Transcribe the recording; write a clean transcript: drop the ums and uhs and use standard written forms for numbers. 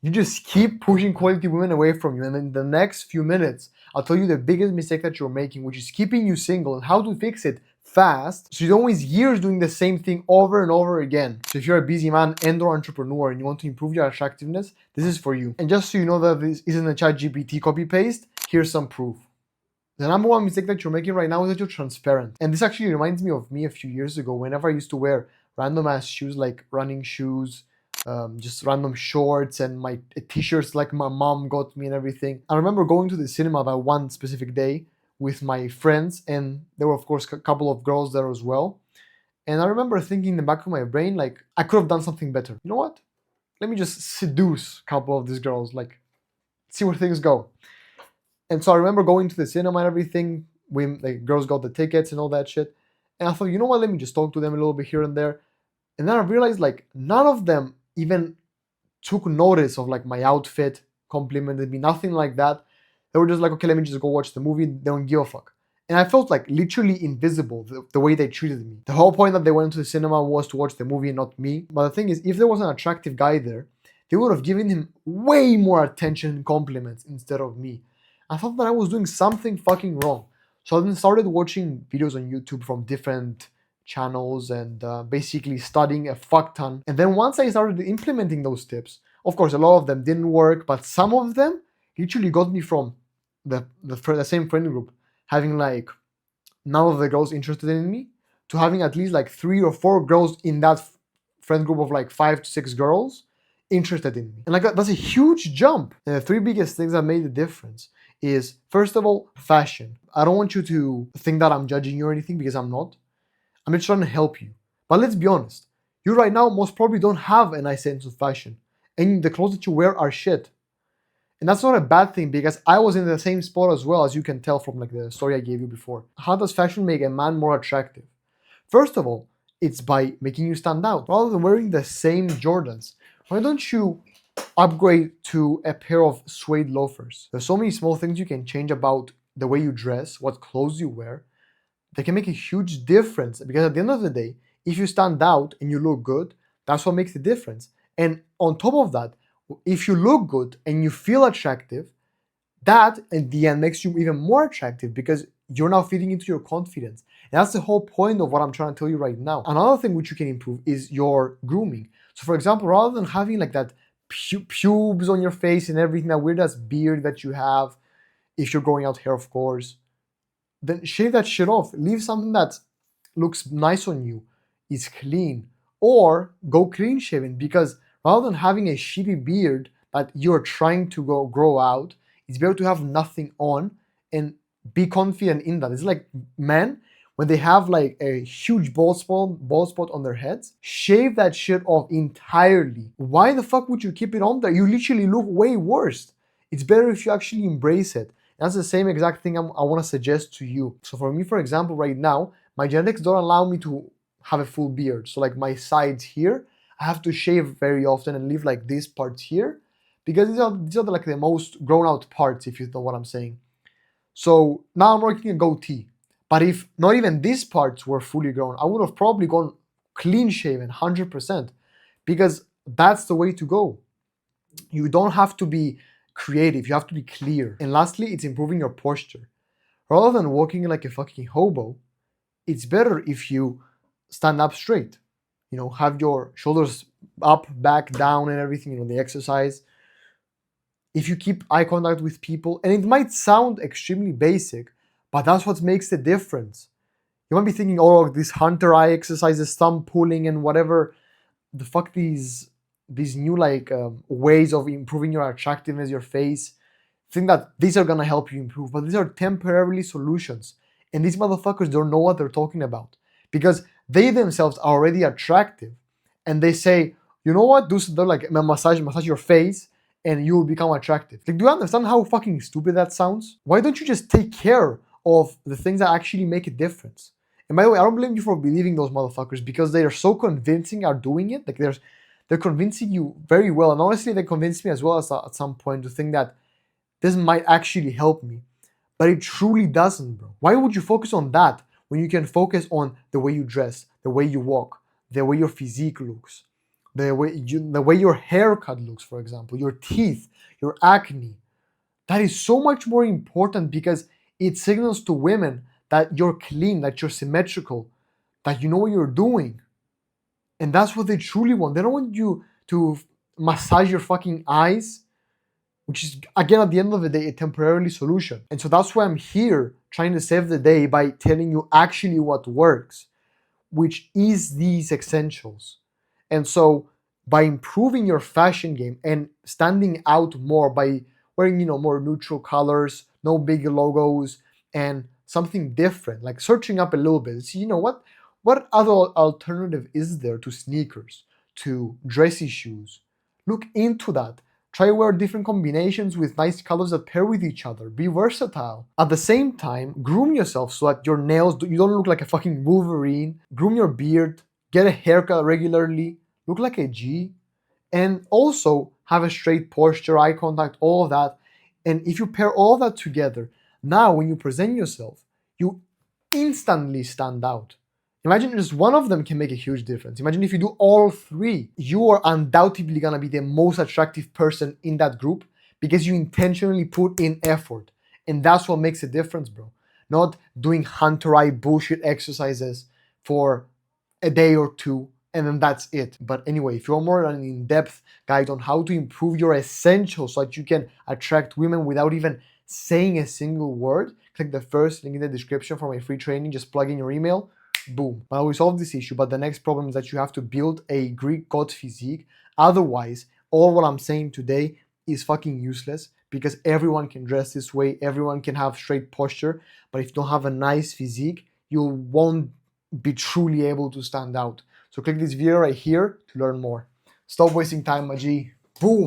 You just keep pushing quality women away from you, and in the next few minutes, I'll tell you the biggest mistake that you're making, which is keeping you single, and how to fix it fast so you don't waste years doing the same thing over and over again. So if you're a busy man and or entrepreneur and you want to improve your attractiveness, this is for you. And just so you know that this isn't a ChatGPT copy paste, here's some proof. The number one mistake that you're making right now is that you're transparent. And this actually reminds me of me a few years ago whenever I used to wear random ass shoes like running shoes, just random shorts and my t-shirts like my mom got me and everything. I remember going to the cinema that one specific day with my friends, and there were of course a couple of girls there as well. And I remember thinking in the back of my brain, like, I could have done something better. You know what? Let me just seduce a couple of these girls, like, see where things go. And so I remember going to the cinema and everything. We like girls got the tickets and all that shit. And I thought, you know what? Let me just talk to them a little bit here and there. And then I realized like none of them even took notice of like my outfit, complimented me, nothing like that. They were just like, okay, let me just go watch the movie. They don't give a fuck. And I felt like literally invisible the way they treated me. The whole point that they went to the cinema was to watch the movie, not me. But the thing is, if there was an attractive guy there, they would have given him way more attention and compliments instead of me. I thought that I was doing something fucking wrong. So I then started watching videos on YouTube from different channels and basically studying a fuck ton. And then once I started implementing those tips, of course, a lot of them didn't work, but some of them literally got me from the same friend group having like none of the girls interested in me to having at least like 3 or 4 girls in that friend group of like 5 to 6 girls interested in me. And like that's a huge jump. And the 3 biggest things that made the difference is, first of all, fashion. I don't want you to think that I'm judging you or anything, because I'm not. I'm just trying to help you. But let's be honest, you right now most probably don't have a nice sense of fashion, and the clothes that you wear are shit. And that's not a bad thing, because I was in the same spot as well, as you can tell from like the story I gave you before. How does fashion make a man more attractive? First of all, it's by making you stand out. Rather than wearing the same Jordans, why don't you upgrade to a pair of suede loafers? There's so many small things you can change about the way you dress, what clothes you wear. They can make a huge difference, because at the end of the day, if you stand out and you look good, that's what makes the difference. And on top of that, if you look good and you feel attractive, that in the end makes you even more attractive, because you're now feeding into your confidence. And that's the whole point of what I'm trying to tell you right now. Another thing which you can improve is your grooming. So for example, rather than having like that pubes on your face and everything, that weird ass beard that you have, if you're growing out hair of course, then shave that shit off. Leave something that looks nice on you, is clean, or go clean shaven, because rather than having a shitty beard that you're trying to grow out, it's better to have nothing on and be confident in that. It's like men, when they have like a huge bald spot on their heads, shave that shit off entirely. Why the fuck would you keep it on there? You literally look way worse. It's better if you actually embrace it. That's the same exact thing I want to suggest to you. So for me, for example, right now, my genetics don't allow me to have a full beard. So like my sides here, I have to shave very often and leave like these parts here, because these are like the most grown out parts, if you know what I'm saying. So now I'm working a goatee. But if not even these parts were fully grown, I would have probably gone clean shaven 100%, because that's the way to go. You don't have to be creative, you have to be clear. And lastly, it's improving your posture. Rather than walking like a fucking hobo, it's better if you stand up straight. You know, have your shoulders up, back, down, and everything, you know, the exercise. If you keep eye contact with people, and it might sound extremely basic, but that's what makes the difference. You might be thinking, oh, these hunter eye exercises, thumb pulling, and whatever the fuck these new like ways of improving your attractiveness, your face. Think that these are gonna help you improve, but these are temporarily solutions, and these motherfuckers don't know what they're talking about, because they themselves are already attractive, and they say, you know what, they're like massage your face, and you will become attractive. Like, do you understand how fucking stupid that sounds? Why don't you just take care of the things that actually make a difference? And by the way, I don't blame you for believing those motherfuckers, because they are so convincing are doing it. Like they're convincing you very well. And honestly, they convinced me as well as at some point to think that this might actually help me. But it truly doesn't, bro. Why would you focus on that when you can focus on the way you dress, the way you walk, the way your physique looks? the way your haircut looks, for example, your teeth, your acne. That is so much more important because it signals to women that you're clean, that you're symmetrical, that you know what you're doing. And that's what they truly want. They don't want you to massage your fucking eyes, which is, again, at the end of the day, a temporary solution. And so that's why I'm here trying to save the day by telling you actually what works, which is these essentials. And so by improving your fashion game and standing out more by wearing, more neutral colors, no big logos, and something different, like searching up a little bit, see, what other alternative is there to sneakers, to dressy shoes? Look into that. Try wear different combinations with nice colors that pair with each other. Be versatile. At the same time, groom yourself so that your nails, you don't look like a fucking Wolverine. Groom your beard. Get a haircut regularly. Look like a G. And also have a straight posture, eye contact, all of that. And if you pair all that together, now when you present yourself, you instantly stand out. Imagine just one of them can make a huge difference. Imagine if you do all three, you are undoubtedly gonna be the most attractive person in that group because you intentionally put in effort. And that's what makes a difference, bro. Not doing hunter eye bullshit exercises for a day or two and then that's it. But anyway, if you're more an in-depth guide on how to improve your essentials so that you can attract women without even saying a single word, click the first link in the description for my free training. Just plug in your email. Boom. But we solve this issue. But the next problem is that you have to build a Greek god physique. Otherwise, all what I'm saying today is fucking useless because everyone can dress this way, everyone can have straight posture. But if you don't have a nice physique, you won't be truly able to stand out. So click this video right here to learn more. Stop wasting time, my G. Boom.